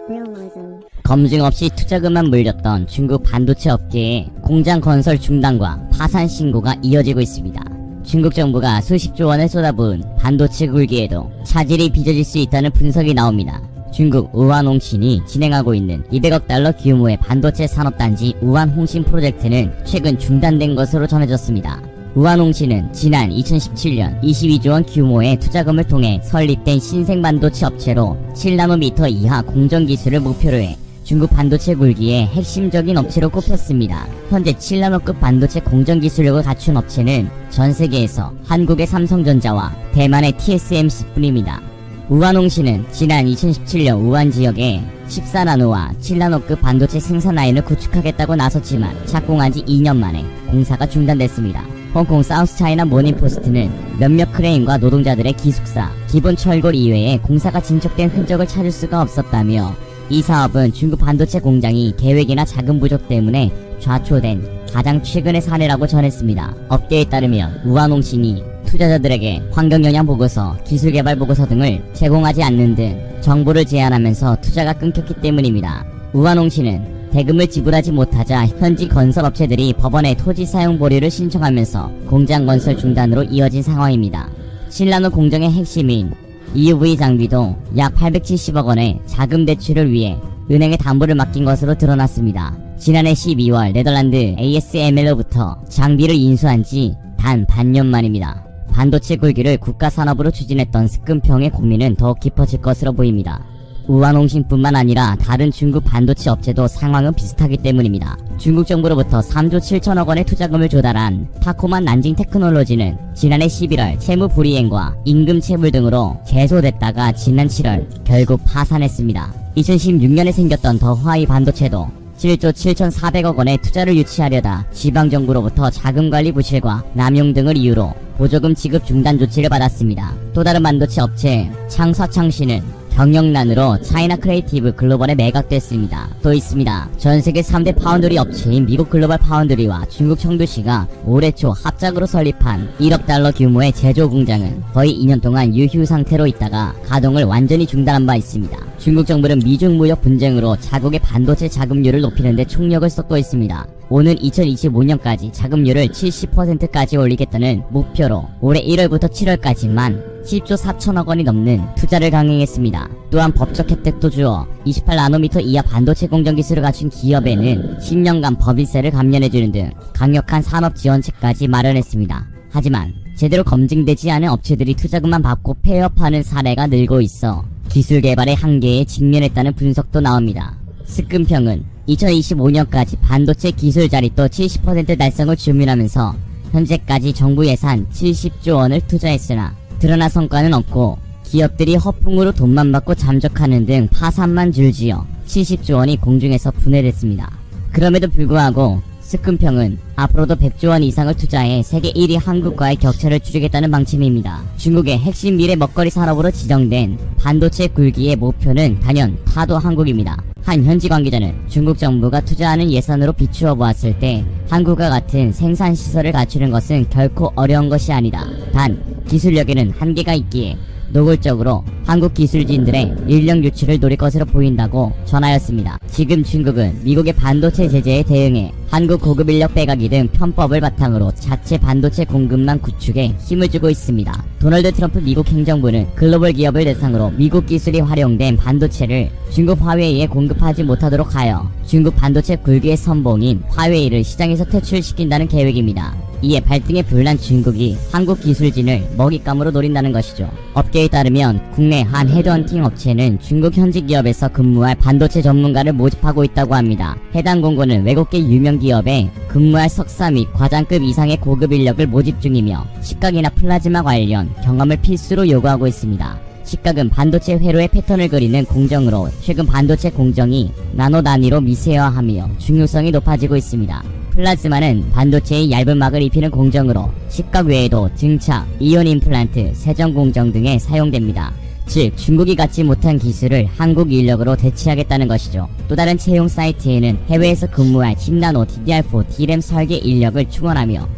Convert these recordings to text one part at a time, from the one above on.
realism. 검증 없이 투자금만 물렸던 중국 반도체 업계의 공장 건설 중단과 파산 신고가 이어지고 있습니다. 중국 정부가 수십조 원을 쏟아부은 반도체 굴기에도 차질이 빚어질 수 있다는 분석이 나옵니다. 중국 우한홍신이 진행하고 있는 200억 달러 규모의 반도체 산업단지 우한홍신 프로젝트는 최근 중단된 것으로 전해졌습니다. 우한홍신은 지난 2017년 22조 원 규모의 투자금을 통해 설립된 신생반도체 업체로 7나노미터 이하 공정기술을 목표로 해 중국 반도체 굴기의 핵심적인 업체로 꼽혔습니다. 현재 7나노급 반도체 공정기술력을 갖춘 업체는 전 세계에서 한국의 삼성전자와 대만의 TSMC뿐입니다. 우한홍신은 지난 2017년 우한 지역에 14나노와 7나노급 반도체 생산 라인을 구축하겠다고 나섰지만 착공한 지 2년 만에 공사가 중단됐습니다. 홍콩 사우스차이나 모닝포스트는 몇몇 크레인과 노동자들의 기숙사, 기본 철골 이외에 공사가 진척된 흔적을 찾을 수가 없었다며 이 사업은 중국 반도체 공장이 계획이나 자금 부족 때문에 좌초된 가장 최근의 사례라고 전했습니다. 업계에 따르면 우한홍신이 투자자들에게 환경영향 보고서, 기술개발 보고서 등을 제공하지 않는 등 정보를 제한하면서 투자가 끊겼기 때문입니다. 우한홍신은 대금을 지불하지 못하자 현지 건설업체들이 법원에 토지 사용 보류를 신청하면서 공장 건설 중단으로 이어진 상황입니다. 7나노 공정의 핵심인 EUV 장비도 약 870억 원의 자금 대출을 위해 은행에 담보를 맡긴 것으로 드러났습니다. 지난해 12월 네덜란드 ASML로부터 장비를 인수한 지 단 반년 만입니다. 반도체 굴기를 국가산업으로 추진했던 스끈평의 고민은 더욱 깊어질 것으로 보입니다. 우한홍신뿐만 아니라 다른 중국 반도체 업체도 상황은 비슷하기 때문입니다. 중국 정부로부터 3조 7천억 원의 투자금을 조달한 타코만 난징 테크놀로지는 지난해 11월 채무 불이행과 임금 체불 등으로 계속됐다가 지난 7월 결국 파산했습니다. 2016년에 생겼던 더화이 반도체도 7조 7,400억 원의 투자를 유치하려다 지방정부로부터 자금관리 부실과 남용 등을 이유로 보조금 지급 중단 조치를 받았습니다. 또 다른 반도체 업체 창서창시는 경영난으로 차이나 크리에이티브 글로벌에 매각됐습니다. 또 있습니다. 전세계 3대 파운드리 업체인 미국 글로벌 파운드리와 중국 청두시가 올해 초 합작으로 설립한 1억 달러 규모의 제조 공장은 거의 2년 동안 유휴 상태로 있다가 가동을 완전히 중단한 바 있습니다. 중국 정부는 미중 무역 분쟁으로 자국의 반도체 자금률을 높이는 데 총력을 쏟고 있습니다. 오는 2025년까지 자금률을 70%까지 올리겠다는 목표로 올해 1월부터 7월까지만 10조 4천억 원이 넘는 투자를 강행했습니다. 또한 법적 혜택도 주어 28나노미터 이하 반도체 공정 기술을 갖춘 기업에는 10년간 법인세를 감면해주는 등 강력한 산업 지원책까지 마련했습니다. 하지만 제대로 검증되지 않은 업체들이 투자금만 받고 폐업하는 사례가 늘고 있어 기술 개발의 한계에 직면했다는 분석도 나옵니다. 스끈평은 2025년까지 반도체 기술 자립도 70% 달성을 주문하면서 현재까지 정부 예산 70조 원을 투자했으나 드러난 성과는 없고 기업들이 허풍으로 돈만 받고 잠적하는 등 파산만 줄지어 70조 원이 공중에서 분해됐습니다. 그럼에도 불구하고 스끈평은 앞으로도 100조 원 이상을 투자해 세계 1위 한국과의 격차를 줄이겠다는 방침입니다. 중국의 핵심 미래 먹거리 산업으로 지정된 반도체 굴기의 목표는 단연 타도 한국입니다. 한 현지 관계자는 중국 정부가 투자하는 예산으로 비추어 보았을 때 한국과 같은 생산 시설을 갖추는 것은 결코 어려운 것이 아니다. 단 기술력에는 한계가 있기에 노골적으로 한국 기술진들의 인력 유출을 노릴 것으로 보인다고 전하였습니다. 지금 중국은 미국의 반도체 제재에 대응해 한국 고급 인력 빼가기 등 편법을 바탕으로 자체 반도체 공급망 구축에 힘을 주고 있습니다. 도널드 트럼프 미국 행정부는 글로벌 기업을 대상으로 미국 기술이 활용된 반도체를 중국 화웨이에 공급하지 못하도록 하여 중국 반도체 굴기의 선봉인 화웨이를 시장에서 퇴출시킨다는 계획입니다. 이에 발등에 불난 중국이 한국 기술진을 먹잇감으로 노린다는 것이죠. 업계에 따르면 국내 한 헤드헌팅 업체는 중국 현지 기업에서 근무할 반도체 전문가를 모집하고 있다고 합니다. 해당 공고는 외국계 유명 기업에 근무할 석사 및 과장급 이상의 고급 인력을 모집 중이며 시각이나 플라즈마 관련 경험을 필수로 요구하고 있습니다. 시각은 반도체 회로의 패턴을 그리는 공정으로 최근 반도체 공정이 나노 단위로 미세화하며 중요성이 높아지고 있습니다. 플라즈마는 반도체의 얇은 막을 입히는 공정으로 시각 외에도 증착, 이온 임플란트, 세정 공정 등에 사용됩니다. 즉 중국이 갖지 못한 기술을 한국 인력으로 대체하겠다는 것이죠. 또 다른 채용 사이트에는 해외에서 근무할 10나노 DDR4 D램 설계 인력을 충원하며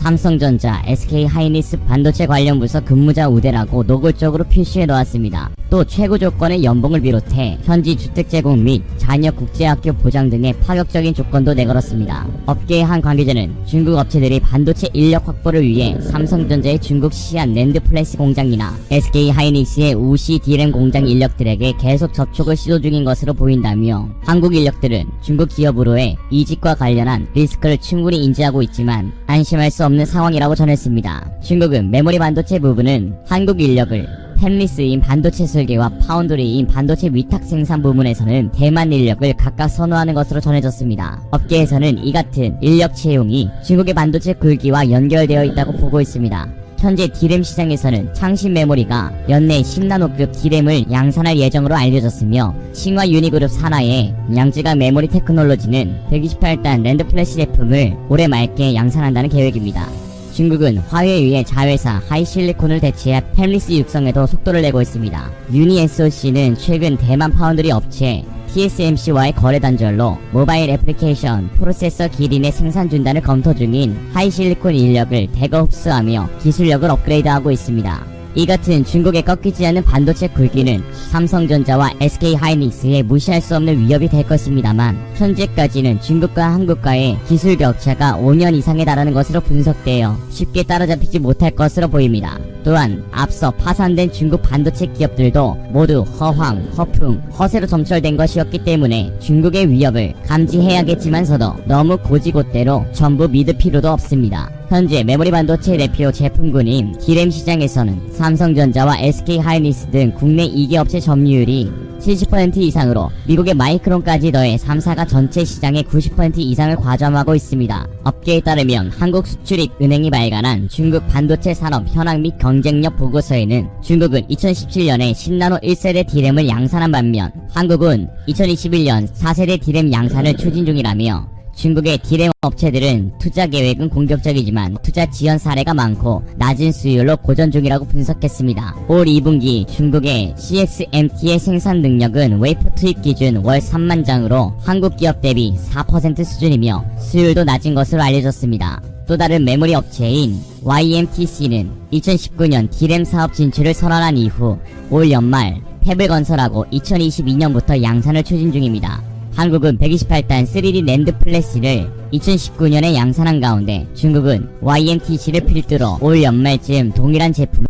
삼성전자, SK하이닉스 반도체 관련 부서 근무자 우대라고 노골적으로 표시해 놓았습니다. 또 최고 조건의 연봉을 비롯해 현지 주택 제공 및 자녀 국제학교 보장 등의 파격적인 조건도 내걸었습니다. 업계의 한 관계자는 중국 업체들이 반도체 인력 확보를 위해 삼성전자의 중국 시안 낸드 플래시 공장이나 SK하이닉스의 우시 D램 공장 인력들에게 계속 접촉을 시도 중인 것으로 보인다며, 한국 인력들은 중국 기업으로의 이직과 관련한 리스크를 충분히 인지하고 있지만 안심할 수 없는 상황이라고 전했습니다. 중국은 메모리 반도체 부분은 한국 인력을, 팹리스인 반도체 설계와 파운드리인 반도체 위탁 생산 부문에서는 대만 인력을 각각 선호하는 것으로 전해졌습니다. 업계에서는 이 같은 인력 채용이 중국의 반도체 굴기와 연결되어 있다고 보고 있습니다. 현재 D램 시장에서는 창신 메모리가 연내 10나노급 D램을 양산할 예정으로 알려졌으며, 싱화 유니그룹 산하의 양쯔강 메모리 테크놀로지는 128단 랜드 플래시 제품을 올해 말께 양산한다는 계획입니다. 중국은 화웨이의 자회사 하이실리콘을 대체할 팹리스 육성에도 속도를 내고 있습니다. 유니SOC는 최근 대만 파운드리 업체 TSMC와의 거래 단절로 모바일 애플리케이션 프로세서 기린의 생산 중단을 검토 중인 하이실리콘 인력을 대거 흡수하며 기술력을 업그레이드하고 있습니다. 이 같은 중국의 꺾이지 않는 반도체 굴기는 삼성전자와 SK하이닉스에 무시할 수 없는 위협이 될 것입니다만, 현재까지는 중국과 한국과의 기술 격차가 5년 이상에 달하는 것으로 분석되어 쉽게 따라잡히지 못할 것으로 보입니다. 또한 앞서 파산된 중국 반도체 기업들도 모두 허황, 허풍, 허세로 점철된 것이었기 때문에 중국의 위협을 감지해야겠지만서도 너무 고지곳대로 전부 믿을 필요도 없습니다. 현재 메모리 반도체 대표 제품군인 D램 시장에서는 삼성전자와 SK하이닉스 등 국내 2개 업체 점유율이 70% 이상으로 미국의 마이크론까지 더해 3사가 전체 시장의 90% 이상을 과점하고 있습니다. 업계에 따르면 한국수출입은행이 발간한 중국 반도체 산업 현황 및 경쟁력 보고서에는 중국은 2017년에 10나노 1세대 D램을 양산한 반면 한국은 2021년 4세대 D램 양산을 추진 중이라며, 중국의 D램 업체들은 투자 계획은 공격적이지만 투자 지연 사례가 많고 낮은 수율로 고전 중이라고 분석했습니다. 올 2분기 중국의 CXMT의 생산 능력은 웨이퍼 투입 기준 월 3만 장으로 한국 기업 대비 4% 수준이며 수율도 낮은 것으로 알려졌습니다. 또 다른 메모리 업체인 YMTC는 2019년 D램 사업 진출을 선언한 이후 올 연말 팹을 건설하고 2022년부터 양산을 추진 중입니다. 한국은 128단 3D 낸드 플래시를 2019년에 양산한 가운데 중국은 YMTC를 필두로 올 연말쯤 동일한 제품을